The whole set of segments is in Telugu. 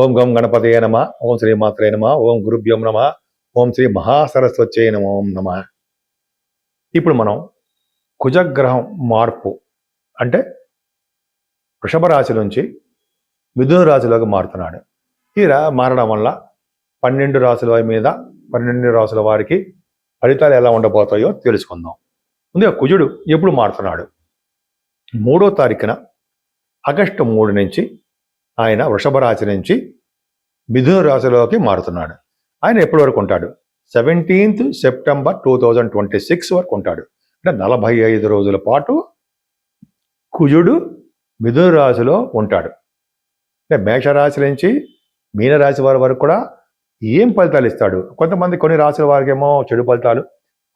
ఓం గం గణపతయే నమ, ఓం శ్రీ మాత్రే నమ, ఓం గురుభ్యం నమ, ఓం శ్రీ మహాసరస్వత్యై నమో నమ. ఇప్పుడు మనం కుజగ్రహం మార్పు అంటే వృషభ రాశి నుంచి మిథున రాశిలోకి మారుతున్నాడు. ఇలా మారడం వల్ల 12 రాశుల మీద 12 రాశుల వారికి ఫలితాలు ఎలా ఉండబోతాయో తెలుసుకుందాం. ముందుగా కుజుడు ఎప్పుడు మారుతున్నాడు? 3వ తారీఖున ఆగస్టు 3 నుంచి ఆయన వృషభ రాశి నుంచి మిథున రాశిలోకి మారుతున్నాడు. ఆయన ఎప్పటి వరకు ఉంటాడు? 17th సెప్టెంబర్ 2026 వరకు ఉంటాడు. అంటే 45 రోజుల పాటు కుజుడు మిథున రాశిలో ఉంటాడు. అంటే మేషరాశి నుంచి మీనరాశి వారి వరకు కూడా ఏం ఫలితాలు ఇస్తాడు? కొన్ని రాశుల వారికి ఏమో చెడు ఫలితాలు,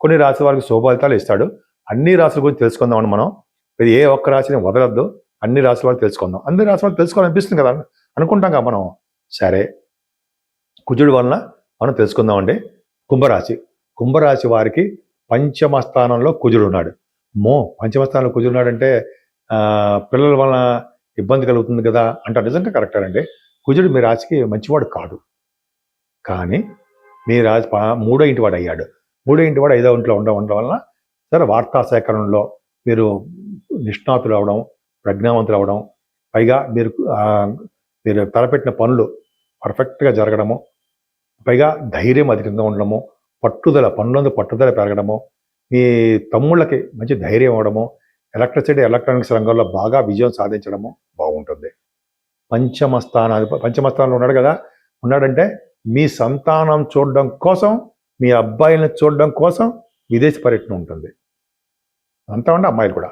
కొన్ని రాశుల వారికి శుభ ఫలితాలు ఇస్తాడు. అన్ని రాశుల గురించి తెలుసుకుందామని మనం. ఇది ఏ ఒక్క రాశిని వదలద్దు, అన్ని రాశుల వారికి తెలుసుకుందాం. అన్ని రాశుల వారికి తెలుసుకోవాలనిపిస్తుంది కదా, అనుకుంటాం కదా మనం. సరే, కుజుడు వలన మనం తెలుసుకుందామండి. కుంభరాశి వారికి పంచమ స్థానంలో కుజుడు ఉన్నాడు. పంచమ స్థానంలో కుజుడు ఉన్నాడంటే పిల్లల వలన ఇబ్బంది కలుగుతుంది కదా అంటారు. నిజంగా కరెక్టేనండి. కుజుడు మీ రాశికి మంచివాడు కాదు, కానీ మీ రాశి 3వ ఇంటి వాడు అయ్యాడు. 3వ ఇంటి వాడు 5వ ఇంట్లో ఉండడం వలన సరే వార్తా సేకరణలో మీరు నిష్ణాతులు అవడం, ప్రజ్ఞావంతులు అవడం, పైగా మీరు తలపెట్టిన పనులు పర్ఫెక్ట్గా జరగడము, పైగా ధైర్యం అధికంగా ఉండడము, పనులందు పట్టుదల పెరగడము, మీ తమ్ముళ్ళకి మంచి ధైర్యం ఇవ్వడము, ఎలక్ట్రానిక్స్ రంగంలో బాగా విజయం సాధించడము బాగుంటుంది. పంచమ స్థానంలో ఉన్నాడంటే మీ సంతానం చూడడం కోసం, మీ అబ్బాయిలను చూడడం కోసం విదేశీ పర్యటన ఉంటుంది. అంతా ఉండే అమ్మాయిలు కూడా.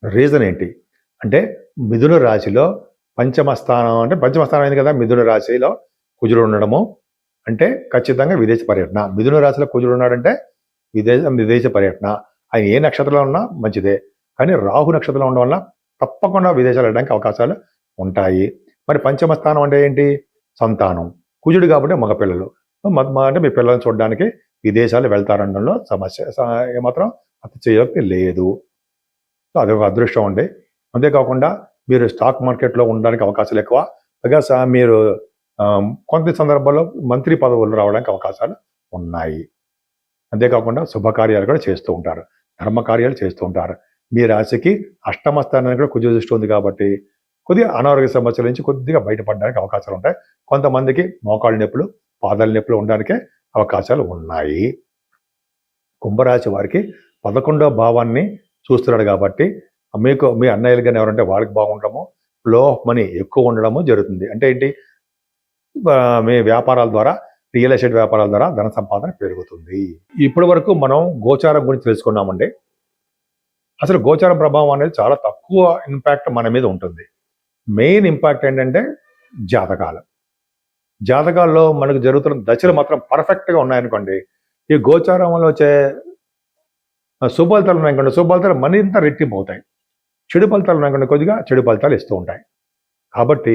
రీజన్ ఏంటి అంటే మిథున రాశిలో పంచమ స్థానం అయింది కదా, మిథున రాశిలో కుజుడు ఉండడము అంటే ఖచ్చితంగా విదేశీ పర్యటన. మిథున రాశిలో కుజుడు ఉన్నాడంటే విదేశీ పర్యటన. ఆయన ఏ నక్షత్రంలో ఉన్నా మంచిదే, కానీ రాహు నక్షత్రంలో ఉండడం వల్ల తప్పకుండా విదేశాలు వెళ్ళడానికి అవకాశాలు ఉంటాయి. మరి పంచమ స్థానం అంటే ఏంటి? సంతానం. కుజుడు కాబట్టి మగపిల్లలు అంటే మీ పిల్లల్ని చూడడానికి విదేశాలు వెళ్తారనడంలో సమస్య ఏమాత్రం అతిశయోక్తి లేదు. సో అదొక అదృష్టం అండి. అంతేకాకుండా మీరు స్టాక్ మార్కెట్లో ఉండడానికి అవకాశాలు ఎక్కువ. పైగా మీరు కొంత సందర్భాల్లో మంత్రి పదవులు రావడానికి అవకాశాలు ఉన్నాయి. అంతేకాకుండా శుభకార్యాలు కూడా చేస్తూ ఉంటారు, ధర్మకార్యాలు చేస్తూ ఉంటారు. మీ రాశికి అష్టమ స్థానానికి కూడా కుజ దృష్టి ఉంది కాబట్టి కొద్దిగా అనారోగ్య సమస్యల నుంచి కొద్దిగా బయటపడడానికి అవకాశాలు ఉంటాయి. కొంతమందికి మోకాళ్ళ నొప్పులు, పాదాల నొప్పులు ఉండడానికే అవకాశాలు ఉన్నాయి. కుంభరాశి వారికి 11వ భావాన్ని చూస్తున్నాడు కాబట్టి మీ అన్నయ్యలు కానీ ఎవరంటే వాళ్ళకి బాగుండడము, ఫ్లో ఆఫ్ మనీ ఎక్కువ ఉండడము జరుగుతుంది. అంటే ఏంటి? మీ వ్యాపారాల ద్వారా, రియల్ ఎస్టేట్ వ్యాపారాల ద్వారా ధన సంపాదన పెరుగుతుంది. ఇప్పటి వరకు మనం గోచారం గురించి తెలుసుకున్నామండి. అసలు గోచార ప్రభావం అనేది చాలా తక్కువ ఇంపాక్ట్ మన మీద ఉంటుంది. మెయిన్ ఇంపాక్ట్ ఏంటంటే జాతకాల్లో మనకు జరుగుతున్న దశలు మాత్రం పర్ఫెక్ట్గా ఉన్నాయనుకోండి, ఈ గోచారంలో వచ్చే శుభ ఫలితాలు ఉన్నాయనుకోండి, శుభ ఫలితాలు మరింత రెట్టింపు అవుతాయి. చెడు ఫలితాలు ఉన్నాయనుకోండి, కొద్దిగా చెడు ఫలితాలు ఇస్తూ ఉంటాయి. కాబట్టి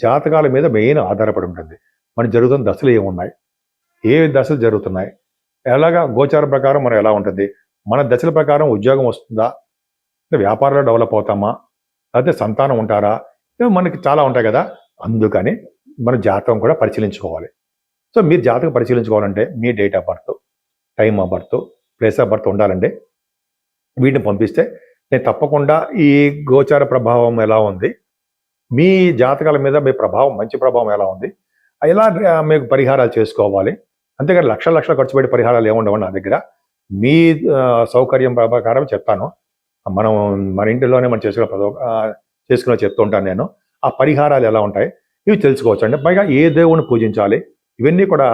జాతకాల మీద మెయిన్ ఆధారపడి ఉంటుంది. మనకు జరుగుతున్న దశలు ఏమున్నాయి, ఏ దశలు జరుగుతున్నాయి, ఎలాగా గోచార ప్రకారం మనం ఎలా ఉంటుంది, మన దశల ప్రకారం ఉద్యోగం వస్తుందా, వ్యాపారంలో డెవలప్ అవుతామా, లేకపోతే సంతానం ఉంటారా, మనకి చాలా ఉంటాయి కదా. అందుకని మన జాతకం కూడా పరిశీలించుకోవాలి. సో మీరు జాతకం పరిశీలించుకోవాలంటే మీ date of birth, time of birth, place of birth ఉండాలండి. వీటిని పంపిస్తే నేను తప్పకుండా ఈ గోచార ప్రభావం ఎలా ఉంది, మీ జాతకాల మీద మీ ప్రభావం, మంచి ప్రభావం ఎలా ఉంది, ఎలా మీకు పరిహారాలు చేసుకోవాలి. అంతేగాని లక్షలు ఖర్చు పెట్టి పరిహారాలు ఏముండవు నా దగ్గర. మీ సౌకర్యం ప్రకారం చెప్తాను. మన ఇంటిలోనే మనం చేసుకునే చెప్తూ ఉంటాను నేను. ఆ పరిహారాలు ఎలా ఉంటాయి ఇవి తెలుసుకోవచ్చు అండి. పైగా ఏ దేవుని పూజించాలి, ఇవన్నీ కూడా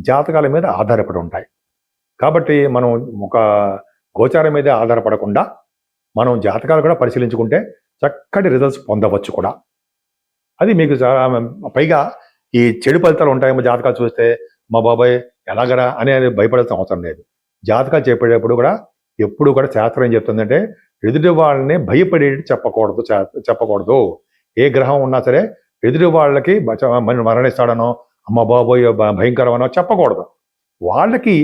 జాతకాల మీద ఆధారపడి ఉంటాయి. కాబట్టి మనం ఒక గోచారం మీద ఆధారపడకుండా మనం జాతకాలు కూడా పరిశీలించుకుంటే చక్కటి రిజల్ట్స్ పొందవచ్చు కూడా. అది మీకు పైగా ఈ చెడు ఫలితాలు ఉంటాయేమో జాతకాలు చూస్తే, మా బాబాయ్ ఎలాగరా అనేది భయపడాల్సిన అవసరం లేదు. జాతకాలు చెప్పేటప్పుడు కూడా ఎప్పుడు కూడా శాస్త్రం ఏం చెప్తుందంటే ఎదుటి వాళ్ళని భయపడేటి చెప్పకూడదు. ఏ గ్రహం ఉన్నా సరే ఎదుటి వాళ్ళకి మరణిస్తాడనో, అమ్మ బాబోయ్ భయంకరమనో చెప్పకూడదు. వాళ్ళకి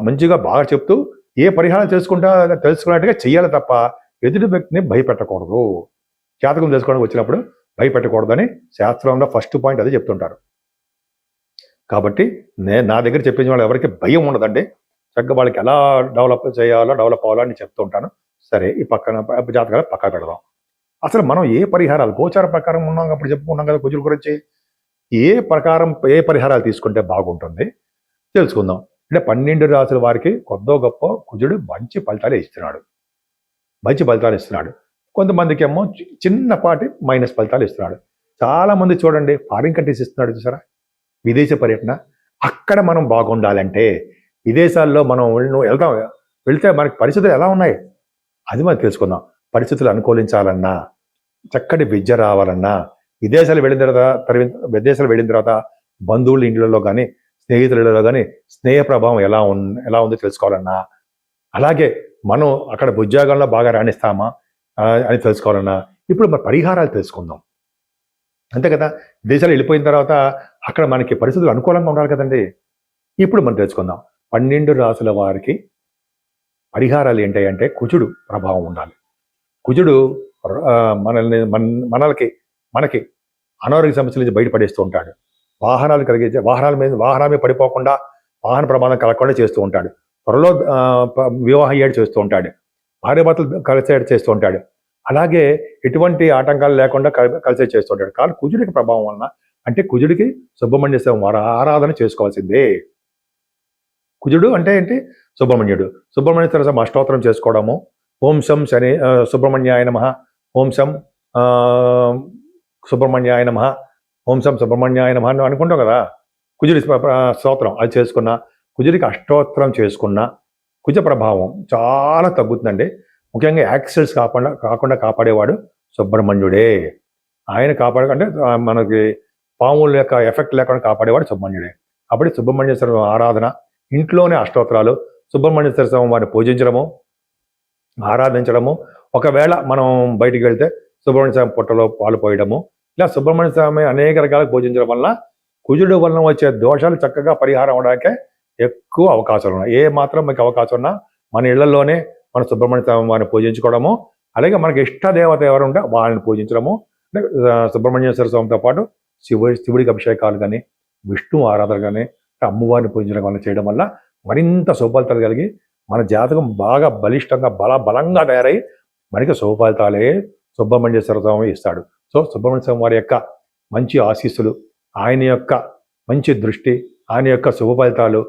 మంచిగా బాగా చెప్తూ ఏ పరిహారం తెలుసుకున్నట్టుగా చెయ్యాలి తప్ప ఎదుటి వ్యక్తిని భయపెట్టకూడదు. జాతకం తెలుసుకోవడానికి వచ్చినప్పుడు భయపెట్టకూడదని శాస్త్రంలో ఫస్ట్ పాయింట్ అదే చెప్తుంటారు. కాబట్టి నా దగ్గర చెప్పించిన వాళ్ళు ఎవరికి భయం ఉండదండి. చక్కగా వాళ్ళకి ఎలా డెవలప్ అవ్వాలో అని చెప్తూ ఉంటాను. సరే, ఈ పక్కన జాతకాలు పక్కా పెడదాం. అసలు మనం ఏ పరిహారాలు గోచార ప్రకారం ఉన్నాం, అప్పుడు చెప్పుకున్నాం కదా కుజుల గురించి. ఏ పరిహారాలు తీసుకుంటే బాగుంటుంది తెలుసుకుందాం. అంటే 12 రాసుల వారికి కొద్దో గొప్ప కుజుడు మంచి ఫలితాలు ఇస్తున్నాడు. కొంతమందికి ఏమో చిన్నపాటి మైనస్ ఫలితాలు ఇస్తున్నాడు. చాలా మంది చూడండి ఫారిన్ కంట్రీస్ ఇస్తున్నాడు చూసారా, విదేశీ పర్యటన. అక్కడ మనం బాగుండాలంటే విదేశాల్లో మనం వెళ్తే మనకి పరిస్థితులు ఎలా ఉన్నాయి అది మనం తెలుసుకుందాం. పరిస్థితులు అనుకూలించాలన్నా, చక్కటి విద్య రావాలన్నా, విదేశాలు వెళ్ళిన తర్వాత బంధువుల ఇండ్లలో కానీ స్నేహితుల ఇళ్లలో కానీ స్నేహ ప్రభావం ఎలా ఉందో తెలుసుకోవాలన్నా, అలాగే మనం అక్కడ ఉద్యోగంలో బాగా రాణిస్తామా అని తెలుసుకోవాలన్నా ఇప్పుడు మన పరిహారాలు తెలుసుకుందాం. అంతే కదా, విదేశాలు వెళ్ళిపోయిన తర్వాత అక్కడ మనకి పరిస్థితులు అనుకూలంగా ఉండాలి కదండి. ఇప్పుడు మనం తెలుసుకుందాం. 12 రాసుల వారికి పరిహారాలు ఏంటంటే కుజుడు ప్రభావం ఉండాలి. కుజుడు మనకి అనారోగ్య సమస్యల నుంచి బయటపడేస్తూ ఉంటాడు. వాహనాల మీద పడిపోకుండా, వాహన ప్రమాదం కలగకుండా చేస్తూ ఉంటాడు. త్వరలో వివాహం అయ్యాడు చేస్తూ ఉంటాడు. భార్యాభర్తలు కలిసేడు చేస్తూ ఉంటాడు. అలాగే ఎటువంటి ఆటంకాలు లేకుండా కలిసే చేస్తూ ఉంటాడు. కానీ కుజుడికి ప్రభావం వలన, అంటే కుజుడికి సుబ్రహ్మణ్య స్వామి ఆరాధన చేసుకోవాల్సిందే. కుజుడు అంటే ఏంటి? సుబ్రహ్మణ్య స్వామి అష్టోత్తరం చేసుకోవడము. ఓం శం శని సుబ్రహ్మణ్యాయ నమః, ఓం శం సుబ్రహ్మణ్యాయ నమః, ఓం శం సుబ్రహ్మణ్యాయ నమః అని అనుకుంటాం కదా. కుజుడి స్తోత్రం అది చేసుకున్న, కుజుడికి అష్టోత్తరం చేసుకున్న కుజ ప్రభావం చాలా తగ్గుతుందండి. ముఖ్యంగా యాక్సిడెంట్స్ కాకుండా కాపాడేవాడు సుబ్రహ్మణ్యుడే. ఆయన అంటే మనకి పాముల యొక్క ఎఫెక్ట్ లేకుండా కాపాడేవాడు సుబ్రహ్మణ్యుడే. అప్పుడు సుబ్రహ్మణ్య స్వామి ఆరాధన, ఇంట్లోనే అష్టోత్తరాలు, సుబ్రహ్మణ్య స్వామి వారిని పూజించడము, ఆరాధించడము. ఒకవేళ మనం బయటికి వెళ్తే సుబ్రహ్మణ్య స్వామి పుట్టలో పాలు పోయడము, ఇలా సుబ్రహ్మణ్య స్వామి అనేక రకాలుగా పూజించడం వల్ల కుజుడు వలన వచ్చే దోషాలు చక్కగా పరిహారం అవడానికే ఎక్కువ అవకాశాలు ఉన్నాయి. ఏ మాత్రం మీకు అవకాశం ఉన్నా మన ఇళ్లలోనే మన సుబ్రహ్మణ్య స్వామి వారిని పూజించుకోవడము, అలాగే మనకి ఇష్ట దేవత ఎవరు ఉంటే వాళ్ళని పూజించడము. అంటే సుబ్రహ్మణ్యేశ్వర స్వామితో పాటు శివుడికి అభిషేకాలు కానీ, విష్ణు ఆరాధన కానీ, అమ్మవారిని పూజించడం వల్ల చేయడం వల్ల మరింత శుభఫలితాలు కలిగి మన జాతకం బాగా బలిష్టంగా బలంగా తయారై మనకి శుభఫలితాలే సుబ్రహ్మణ్యేశ్వర స్వామి ఇస్తాడు. సో సుబ్రహ్మణ్య స్వామి వారి యొక్క మంచి ఆశీస్సులు, ఆయన యొక్క మంచి దృష్టి, ఆయన యొక్క శుభ ఫలితాలు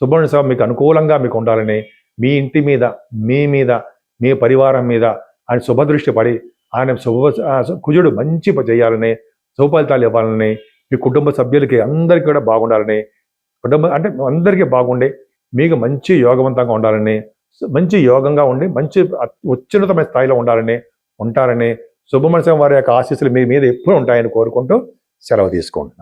సుబ్రహ్మణ్య స్వామి మీకు అనుకూలంగా మీకు ఉండాలని, మీ ఇంటి మీద, మీ పరివారం మీద ఆయన శుభదృష్టి పడి ఆయన కుజుడు మంచి చేయాలని, శుభ ఫలితాలు ఇవ్వాలని, మీ కుటుంబ సభ్యులకి అందరికీ కూడా బాగుండాలని, అంటే అందరికీ బాగుండి మీకు మంచి యోగవంతంగా ఉండాలని, మంచి యోగంగా ఉండి మంచి అత్యున్నతమైన స్థాయిలో ఉంటారని సుబ్రహ్మణ్య స్వామి వారి యొక్క ఆశీస్సులు మీ మీద ఎప్పుడు ఉంటాయని కోరుకుంటూ సెలవు తీసుకుంటున్నాను.